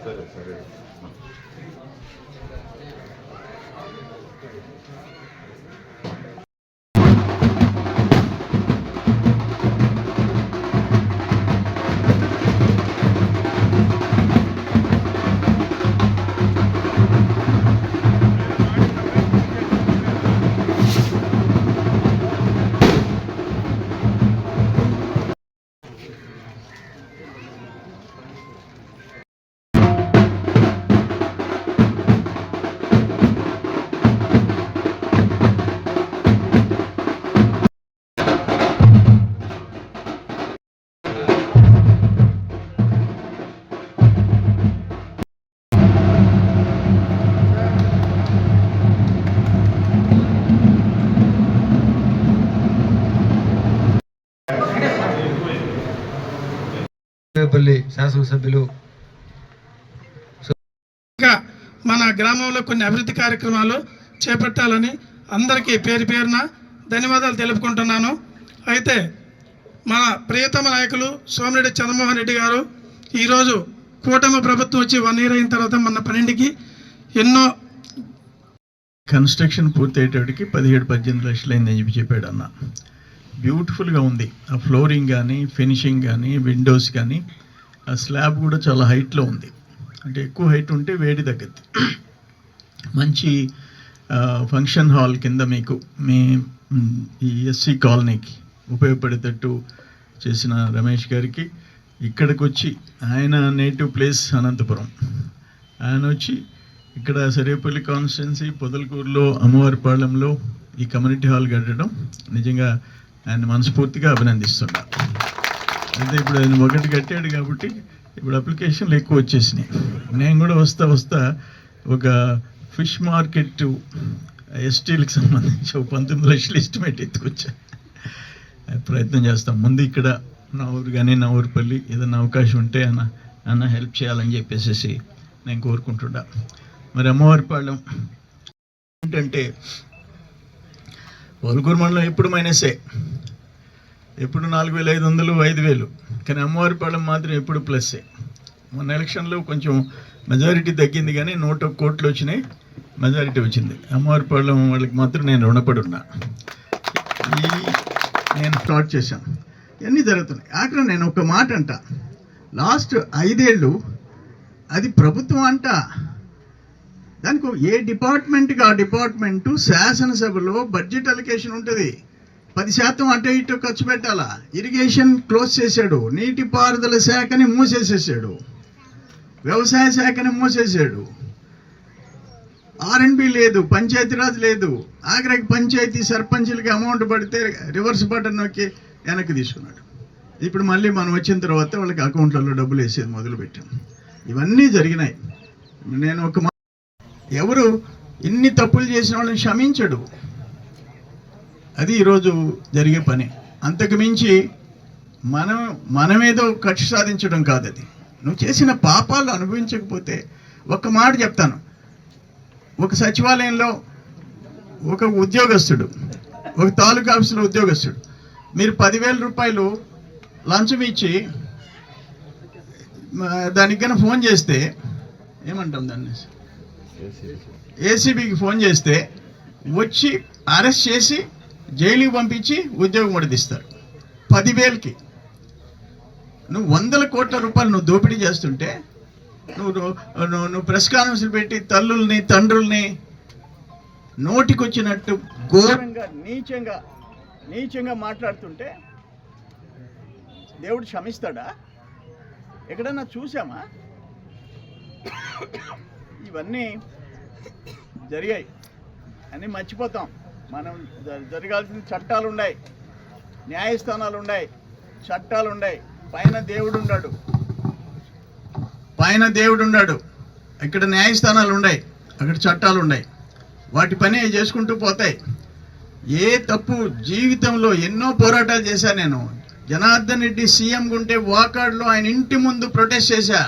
సరే సరే పల్లి శాసనసభ్యులు మన గ్రామంలో కొన్ని అభివృద్ధి కార్యక్రమాలు చేపట్టాలని అందరికీ పేరు పేరున ధన్యవాదాలు తెలుపుకుంటున్నాను. అయితే మన ప్రియతమ నాయకులు సోమిరెడ్డి చంద్రమోహన్ రెడ్డి గారు ఈరోజు కూటమి ప్రభుత్వం వచ్చి 1 year అయిన తర్వాత మన 12కి ఎన్నో కన్స్ట్రక్షన్ పూర్తయ్యేటప్పటికి 17-18 లక్షలు అయిందని చెప్పాడు అన్న. బ్యూటిఫుల్గా ఉంది. ఆ ఫ్లోరింగ్ కానీ, ఫినిషింగ్ కానీ, విండోస్ కానీ, ఆ స్లాబ్ కూడా చాలా హైట్లో ఉంది. అంటే ఎక్కువ హైట్ ఉంటే వేడి తగ్గద్ది. మంచి ఫంక్షన్ హాల్ కింద మీకు మీ ఈ ఎస్సీ కాలనీకి ఉపయోగపడేటట్టు చేసిన రమేష్ గారికి, ఇక్కడికి వచ్చి ఆయన నేటివ్ ప్లేస్ అనంతపురం, ఆయన వచ్చి ఇక్కడ సరేపల్లి కాన్స్టిట్యున్సీ పొదలకూరులో అమ్మవారిపాళెంలో ఈ కమ్యూనిటీ హాల్ కట్టడం నిజంగా ఆయన మనస్ఫూర్తిగా అభినందిస్తున్నా. అయితే ఇప్పుడు ఆయన ఒకటి కట్టాడు కాబట్టి ఇప్పుడు అప్లికేషన్లు ఎక్కువ వచ్చేసినాయి. నేను కూడా వస్తా ఒక ఫిష్ మార్కెట్ ఎస్టీలకు సంబంధించి 19 లక్షలు ఎస్టిమేట్ ఎత్తుకొచ్చా. ప్రయత్నం చేస్తాం. ముందు ఇక్కడ నా ఊరు కానీ నా ఊరుపల్లి ఏదైనా అవకాశం ఉంటే అన్న హెల్ప్ చేయాలని చెప్పేసి నేను కోరుకుంటున్నా. మరి అమ్మవారిపాళెం ఏంటంటే పొదలకూరు మండలం ఎప్పుడు మైనసే, ఎప్పుడు 4,500, 5,000, కానీ అమ్మవారిపాళెం మాత్రం ఎప్పుడు ప్లస్సే. మొన్న ఎలక్షన్లో కొంచెం మెజారిటీ తగ్గింది కానీ 101 కోట్లు వచ్చినాయి, మెజారిటీ వచ్చింది. అమ్మవారిపాళెం వాళ్ళకి మాత్రం నేను రుణపడి ఉన్నా. నేను స్టార్ట్ చేశాను, ఇవన్నీ జరుగుతున్నాయి. ఆఖరి నేను ఒక మాట అంట, లాస్ట్ 5 ఏళ్ళు అది ప్రభుత్వం అంట, దానికి ఏ డిపార్ట్మెంట్కి ఆ డిపార్ట్మెంటు శాసనసభలో బడ్జెట్ అలొకేషన్ ఉంటుంది. 10% అటు ఇటు ఖర్చు పెట్టాలా. ఇరిగేషన్ క్లోజ్ చేశాడు, నీటిపారుదల శాఖని మూసేసేసాడు, వ్యవసాయ శాఖని మూసేసాడు, R&B లేదు, పంచాయతీరాజ్ లేదు. ఆఖరికి పంచాయతీ సర్పంచులకి అమౌంట్ పడితే రివర్స్ బటన్ నొక్కి వెనక్కి తీసుకున్నాడు. ఇప్పుడు మళ్ళీ మనం వచ్చిన తర్వాత వాళ్ళకి అకౌంట్లలో డబ్బులు వేసేది మొదలుపెట్టాం. ఇవన్నీ జరిగినాయి. నేను ఒక ఎవరు ఇన్ని తప్పులు చేసిన వాళ్ళని క్షమించడు, అది ఈరోజు జరిగే పని. అంతకు మించి మనమేదో కక్ష సాధించడం కాదు. అది నువ్వు చేసిన పాపాలు అనుభవించకపోతే, ఒక మాట చెప్తాను, ఒక సచివాలయంలో ఒక ఉద్యోగస్తుడు, ఒక తాలూకా ఆఫీసులో ఉద్యోగస్తుడు, మీరు 10,000 రూపాయలు లంచం ఇచ్చి దానికి కన్నా ఫోన్ చేస్తే, ఏమంటాం దాన్ని, ఏసీబీకి ఫోన్ చేస్తే వచ్చి అరెస్ట్ చేసి జైలుకి పంపించి ఉద్యోగం వడిదిస్తారు 10,000కి. నువ్వు 100 కోట్ల రూపాయలు నువ్వు దోపిడీ చేస్తుంటే నువ్వు ప్రెస్ కాన్ఫరెన్స్లు పెట్టి తల్లుల్ని తండ్రుల్ని నోటికొచ్చినట్టు ఘోరంగా నీచంగా మాట్లాడుతుంటే దేవుడు క్షమిస్తాడా? ఎక్కడన్నా చూసామా? ఇవన్నీ జరిగాయి అని మర్చిపోతాం. మనం జరగాల్సిన చట్టాలు ఉన్నాయి, న్యాయస్థానాలు ఉన్నాయి, చట్టాలు ఉన్నాయి. పైన దేవుడు ఉన్నాడు, ఇక్కడ న్యాయస్థానాలు ఉన్నాయి, అక్కడ చట్టాలు ఉన్నాయి. వాటి పని చేసుకుంటూ పోతాయి. ఏ తప్పు జీవితంలో ఎన్నో పోరాటాలు చేశా నేను. జనార్దన్ రెడ్డి సీఎంగా ఉంటే వాకాడ్లో ఆయన ఇంటి ముందు ప్రొటెస్ట్ చేశా.